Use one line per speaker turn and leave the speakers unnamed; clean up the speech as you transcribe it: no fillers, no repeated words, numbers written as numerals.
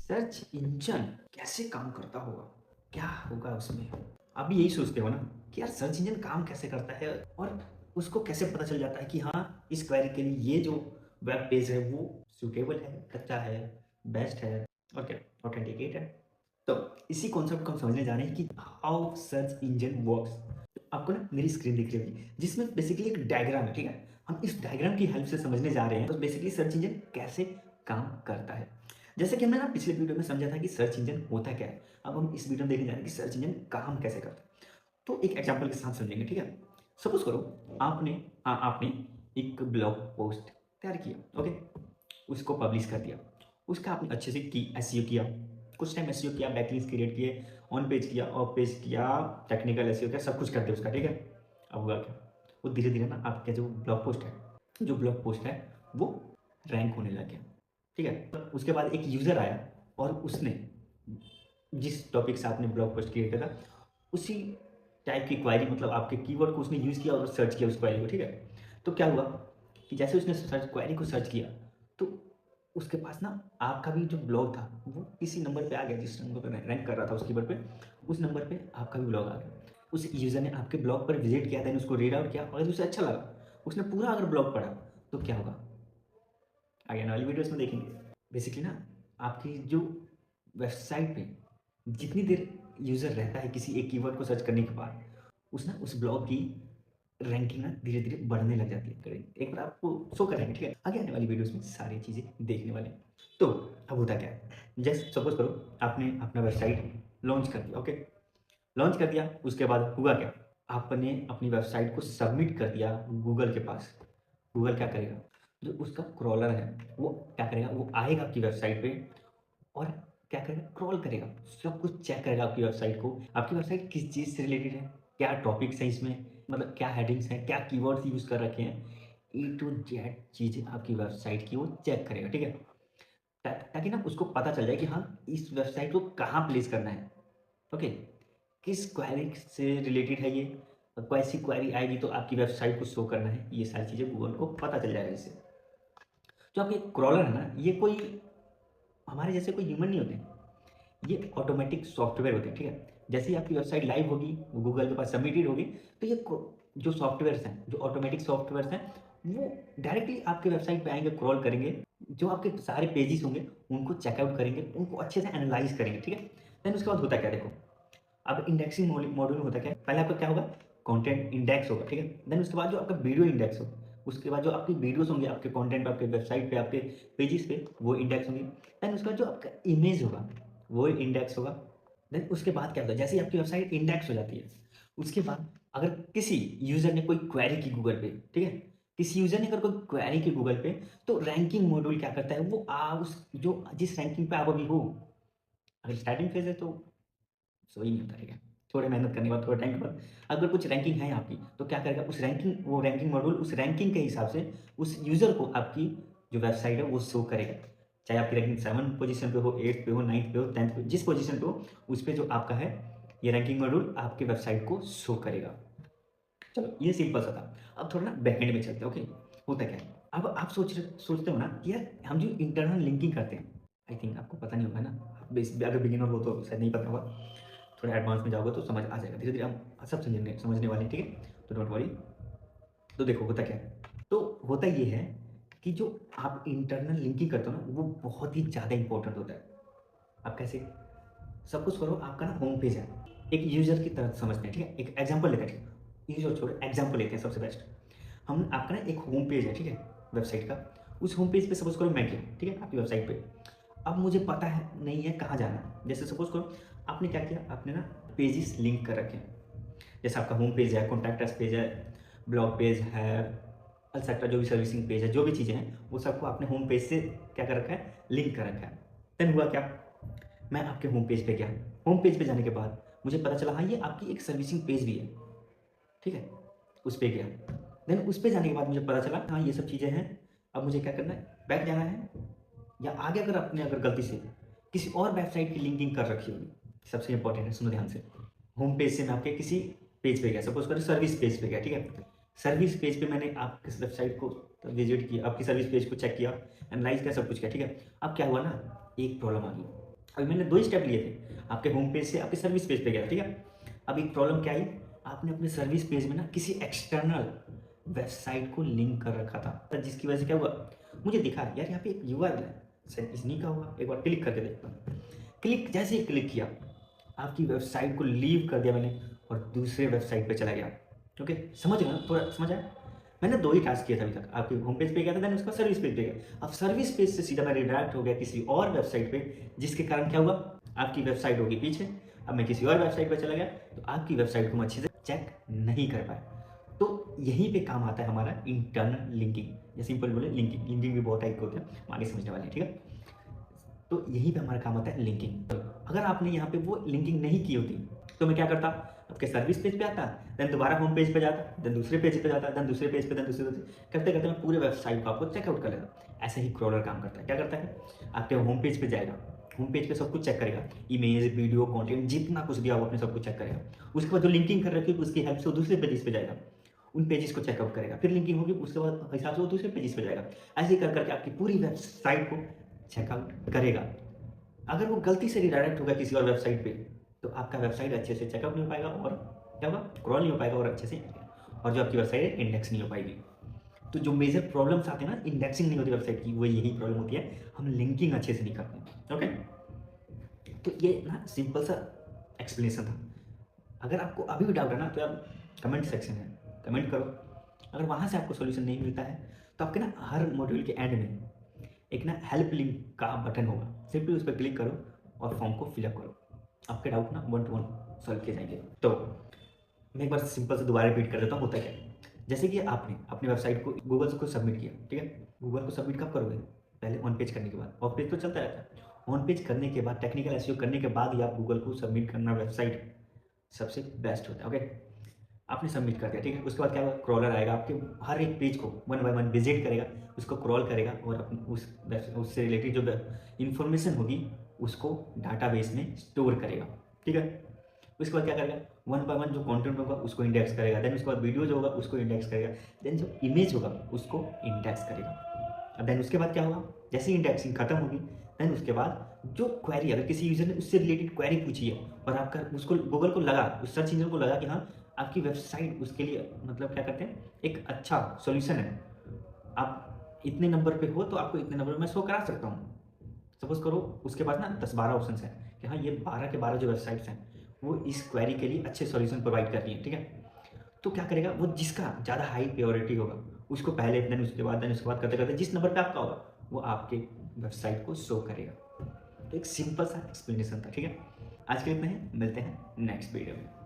Search engine कैसे काम करता होगा? क्या होगा उसमें? आप भी यही सोचते हो ना कि यार सर्च इंजन काम कैसे करता है और उसको कैसे पता चल जाता है कि हाँ, इस क्वेरी के लिए ये जो वेब पेज है वो सूटेबल है, कच्चा है, बेस्ट है और क्या ऑथेंटिकेट है। तो इसी कॉन्सेप्ट को हम समझने जा रहे हैं कि हाउ सर्च इंजन वर्क्स। आपको ना मेरी स्क्रीन दिख रही होगी जिसमें बेसिकली एक डायग्राम है, ठीक है। हम इस डायग्राम की हेल्प से समझने जा रहे हैं तो बेसिकली सर्च इंजन कैसे काम करता है। जैसे कि हमने ना पिछले वीडियो में समझा था कि सर्च इंजन होता क्या है, अब हम इस वीडियो में देखने जा रहे हैं कि सर्च इंजन काम कैसे करता है। तो एक एग्जांपल के साथ समझेंगे, ठीक है। सपोज करो आपने एक ब्लॉग पोस्ट तैयार किया, ओके, उसको पब्लिश कर दिया। उसका आपने अच्छे से की एसईओ किया, कुछ टाइम एसईओ किया, बैकलिंक्स क्रिएट किए, ऑन पेज किया, ऑफ पेज किया, टेक्निकल एसईओ किया, सब कुछ कर दिया उसका, ठीक है। अब हुआ क्या, वो धीरे धीरे ना आपका जो ब्लॉग पोस्ट है वो रैंक होने लग गया, ठीक है। उसके बाद एक यूज़र आया और उसने जिस टॉपिक से आपने ब्लॉग पोस्ट क्रिएट किया था उसी टाइप की क्वायरी, मतलब आपके कीवर्ड को उसने यूज़ किया और सर्च किया उस क्वायरी को, ठीक है। तो क्या हुआ कि जैसे उसने सर्च क्वायरी को सर्च किया तो उसके पास ना आपका भी जो ब्लॉग था वो किसी नंबर पे आ गया, जिस नंबर पे रैंक कर रहा था उस कीवर्ड पे, उस नंबर पे आपका भी ब्लॉग आ गया। उस यूज़र ने आपके ब्लॉग पर विजिट किया, देन उसको रीड आउट किया और उसे अच्छा लगा, उसने पूरा अगर ब्लॉग पढ़ा तो क्या होगा, आगे आने वाली वीडियोस में देखेंगे। बेसिकली ना आपकी जो वेबसाइट पे जितनी देर यूज़र रहता है किसी एक कीवर्ड को सर्च करने के बाद, उस ब्लॉग की रैंकिंग ना धीरे धीरे बढ़ने लग जाती है। करेंगे एक बार आपको शो करेंगे, ठीक है, आगे आने वाली वीडियोस में सारी चीज़ें देखने वाले हैं। तो अब होता क्या है, जैसे सपोज करो आपने अपना वेबसाइट लॉन्च कर दिया, ओके, लॉन्च कर दिया, उसके बाद हुआ क्या, आपने अपनी वेबसाइट को सबमिट कर दिया गूगल के पास। गूगल क्या करेगा, जो उसका क्रॉलर है वो क्या करेगा, वो आएगा आपकी वेबसाइट पे और क्या करेगा, क्रॉल करेगा, सब कुछ चेक करेगा आपकी वेबसाइट को, आपकी वेबसाइट किस चीज़ से रिलेटेड है, क्या टॉपिक्स हैं इसमें, मतलब क्या हेडिंग्स हैं, क्या कीवर्ड्स यूज़ कर रखे हैं, ए टू जेड चीज़ें आपकी वेबसाइट की वो चेक करेगा, ठीक है। ताकि ना उसको पता चल जाए कि हाँ, इस वेबसाइट को कहाँ प्लेस करना है, ओके, किस क्वेरी से रिलेटेड है ये, कैसी क्वेरी आएगी तो आपकी वेबसाइट को शो करना है, ये सारी चीज़ें गूगल को पता चल जाएगा इससे। जो आपके क्रॉलर है ना, ये कोई हमारे जैसे कोई ह्यूमन नहीं होते, ये ऑटोमेटिक सॉफ्टवेयर होते हैं, ठीक है। जैसे ही आपकी वेबसाइट लाइव होगी, गूगल के पास सबमिटेड होगी, तो ये जो सॉफ्टवेयर्स हैं, जो ऑटोमेटिक सॉफ्टवेयर्स हैं, वो डायरेक्टली आपके वेबसाइट पे आएंगे, क्रॉल करेंगे, जो आपके सारे पेजेस होंगे उनको चेकआउट करेंगे, उनको अच्छे से एनालाइज करेंगे, ठीक है। देन उसके बाद होता क्या, देखो, अब इंडेक्सिंग मॉड्यूल होता क्या है, पहले आपका क्या होगा, कंटेंट इंडेक्स होगा, ठीक है। देन उसके बाद जो आपका वीडियो इंडेक्स होगा, उसके बाद जो आपकी वीडियोस होंगे आपके कंटेंट पे, आपके वेबसाइट पे, आपके पेजेस पे, वो इंडेक्स होंगे। देन उसके बाद जो आपका इमेज होगा वो इंडेक्स होगा। देन उसके बाद क्या होता है, जैसे ही आपकी वेबसाइट इंडेक्स हो जाती है, उसके बाद अगर किसी यूजर ने कोई क्वेरी की गूगल पे, ठीक है, किसी यूजर ने अगर कोई क्वेरी की गूगल पे, तो रैंकिंग मॉड्यूल क्या करता है, वो उस जो जिस रैंकिंग पे आप अभी हो, अगर स्टार्टिंग फेज है तो सो ही नहीं होता है, थोड़े मेहनत करने के बाद, थोड़े टाइम के बाद अगर कुछ रैंकिंग है आपकी, तो क्या करेगा, उस रैंकिंग वो रैंकिंग मॉड्यूल उस रैंकिंग के हिसाब से उस यूज़र को आपकी जो वेबसाइट है वो शो करेगा। चाहे आपकी रैंकिंग 7 पोजीशन पे हो, 8 पे हो, 9 पे हो, 10 पे, जिस पोजीशन पे हो उस पे जो आपका है ये रैंकिंग मॉड्यूल आपके वेबसाइट को शो करेगा। चलो ये सिंपल सा था। अब थोड़ा ना बैकएंड में चलते हैं, ओके। होता क्या है, अब आप सोचते हो ना कि यार हम जो इंटरनल लिंकिंग करते हैं, आई थिंक आपको पता नहीं होगा ना, अगर बिगिनर हो तो शायद नहीं पता होगा, थोड़ा एडवांस में जाओगे तो समझ आ जाएगा, धीरे धीरे हम सब समझने वाले हैं, ठीक है, तो डोंट वरी। तो देखो होता क्या है, तो होता ये है कि जो आप इंटरनल लिंकिंग करते हो ना वो बहुत ही ज़्यादा इंपॉर्टेंट होता है। आप कैसे, सब कुछ करो, आपका ना होम पेज है, एक यूजर की तरह समझते हैं, ठीक है, एक एग्जाम्पल लेते हैं, यूजर छोड़ो एग्जाम्पल लेते हैं सबसे बेस्ट। हम आपका ना एक होम पेज है, ठीक है, वेबसाइट का, उस होम पेज पे सपोज करो मैं गया, ठीक है, आपकी वेबसाइट पे। अब मुझे पता है नहीं है कहाँ जाना है, जैसे सपोज करो आपने क्या किया, आपने ना पेजेस लिंक कर रखे हैं, जैसे आपका होम पेज है, कॉन्टैक्ट अस पेज है, ब्लॉग पेज है, एक्सेट्रा जो भी सर्विसिंग पेज है, जो भी चीज़ें हैं वो सबको आपने होम पेज से क्या कर रखा है, लिंक कर रखा है। देन हुआ क्या, मैं आपके होम पेज पे गया, होम पेज पे जाने के बाद मुझे पता चला हाँ ये आपकी एक सर्विसिंग पेज भी है, ठीक है, उस पे गया। देन उस पे जाने के बाद मुझे पता चला हाँ ये सब चीज़ें हैं, अब मुझे क्या करना है, बैक जाना है, या आगे अगर आपने अगर गलती से किसी और वेबसाइट की लिंकिंग कर रखी होगी, सबसे इंपॉर्टेंट है, सुनो ध्यान से। होम पेज से मैं आपके किसी पेज पे गया, सपोज करो सर्विस पेज पे गया, ठीक है, सर्विस पेज पे मैंने आपकी वेबसाइट को विजिट किया, आपकी सर्विस पेज को चेक किया, एनालाइज किया, सब कुछ किया, ठीक है। अब क्या हुआ ना, एक प्रॉब्लम आ गई, अभी मैंने 2 स्टेप लिए थे, आपके होम पेज से आपके सर्विस पेज पे गया, ठीक है। अब एक प्रॉब्लम क्या आई, आपने अपने सर्विस पेज में ना किसी एक्सटर्नल वेबसाइट को लिंक कर रखा था, तो जिसकी वजह से क्या हुआ, मुझे दिखा यार यहाँ पे एक यूआरएल है, शायद इन्हीं का हुआ, एक बार क्लिक करके देखता हूँ। क्लिक जैसे ही क्लिक किया, आपकी वेबसाइट को लीव कर दिया मैंने और दूसरे वेबसाइट पे चला गया। ओके, समझ गए ना, थोड़ा समझ आया। मैंने 2 ही टास्क किया था अभी तक, आपके होम पेज पे गया था, देन उसका सर्विस पेज पे गया। अब सर्विस पेज से सीधा मैं रिडायरेक्ट हो गया किसी और वेबसाइट पे, जिसके कारण क्या हुआ, आपकी वेबसाइट होगी पीछे। अब मैं किसी और वेबसाइट पे चला गया तो आपकी वेबसाइट को मैं अच्छे से चेक नहीं कर पाया। तो यहीं पे काम आता है हमारा इंटरनल लिंकिंग, या सिंपल बोले लिंकिंग। लिंकिंग भी बहुत टाइप के होते हैं, आगे समझने वाले हैं, ठीक है। तो यहीं पे हमारा काम आता है लिंकिंग। अगर आपने यहाँ पे वो लिंकिंग नहीं की होती तो मैं क्या करता, आपके सर्विस पेज पे आता, देन दोबारा होम पेज पे जाता, देन दूसरे पेज पे जाता, देन दूसरे पेज पे, देन दूसरे पेज करते करते मैं पूरे वेबसाइट को आपको चेकआउट कर लेता। ऐसे ही क्रॉलर काम करता है। क्या करता है, आपके होम पेज पे जाएगा, होम पेज पे सब कुछ चेक करेगा, इमेज, वीडियो, कंटेंट, जितना कुछ दिया हो अपने सब कुछ चेक करेगा। उसके बाद जो लिंकिंग कर रखी है उसकी हेल्प से वो दूसरे पेजेस पे जाएगा, उन पेजेस को चेकआउट करेगा, फिर लिंकिंग होगी, उसके बाद हिसाब से वो दूसरे पेजेस पे जाएगा। ऐसे ही कर करके आपकी पूरी वेबसाइट को चेकआउट करेगा। अगर वो गलती से रिडायरेक्ट हो गया किसी और वेबसाइट पे तो आपका वेबसाइट अच्छे से चेकअप नहीं हो पाएगा और क्या होगा, क्रॉल नहीं हो पाएगा, और अच्छे से, और जो आपकी वेबसाइट है इंडेक्स नहीं हो पाएगी। तो जो मेजर प्रॉब्लम्स आते हैं ना, इंडेक्सिंग नहीं होती वेबसाइट की, वो यही प्रॉब्लम होती है, हम लिंकिंग अच्छे से नहीं करते। ओके, तो ये ना सिंपल सा एक्सप्लेनेशन था। अगर आपको अभी भी डाउट है ना तो आप कमेंट सेक्शन है, कमेंट करो। अगर वहाँ से आपको सोल्यूशन नहीं मिलता है तो आपके ना हर मॉड्यूल के एंड में एक ना हेल्प लिंक का बटन होगा, सिंपली उस पर क्लिक करो और फॉर्म को फिलअप करो, आपके डाउट ना 1 to 1 सॉल्व किए जाएंगे। तो मैं एक बार सिंपल से दोबारा रिपीट कर देता हूँ, होता क्या है। जैसे कि आपने अपनी वेबसाइट को गूगल को सबमिट किया, ठीक है। गूगल को सबमिट कब करोगे, पहले ऑन पेज करने के बाद, ऑफ पेज तो चलता रहता है। ऑन पेज करने के बाद, टेक्निकल एसईओ करने के बाद ही आप गूगल को सबमिट करना वेबसाइट सबसे बेस्ट होता है। ओके, आपने सबमिट कर दिया, ठीक है। उसके बाद क्या होगा, क्रॉलर आएगा, आपके हर एक पेज को 1 by 1 विजिट करेगा, उसको क्रॉल करेगा और अपने उससे रिलेटेड जो इन्फॉर्मेशन होगी उसको डाटाबेस में स्टोर करेगा, ठीक है। उसके बाद क्या करेगा, 1 by 1 जो कंटेंट होगा उसको इंडेक्स करेगा, देन उसके बाद वीडियो जो होगा उसको इंडेक्स करेगा, देन जो इमेज होगा उसको इंडेक्स करेगा। देन उसके बाद क्या होगा, जैसे इंडेक्सिंग खत्म होगी, देन उसके बाद जो क्वेरी, अगर किसी यूजर ने उससे रिलेटेड क्वेरी पूछी है और आपका उसको गूगल को लगा, उस सर्च इंजन को लगा कि हाँ आपकी वेबसाइट उसके लिए मतलब क्या करते हैं, एक अच्छा सॉल्यूशन है, आप इतने नंबर पे हो तो आपको इतने नंबर में मैं शो करा सकता हूँ। सपोज करो उसके पास ना 10-12 ऑप्शन हैं कि हाँ ये 12 के 12 जो वेबसाइट्स हैं वो इस क्वेरी के लिए अच्छे सॉल्यूशन प्रोवाइड कर रही हैं, ठीक है। तो क्या करेगा, वो जिसका ज़्यादा हाई प्रायोरिटी होगा उसको पहले, देन उसके बाद, देन उसके बाद करते करते जिस नंबर पे आपका होगा वो आपके वेबसाइट को शो करेगा। तो एक सिंपल सा एक्सप्लेनेशन था, ठीक है। आज के लिए इतना ही, मिलते हैं नेक्स्ट वीडियो में।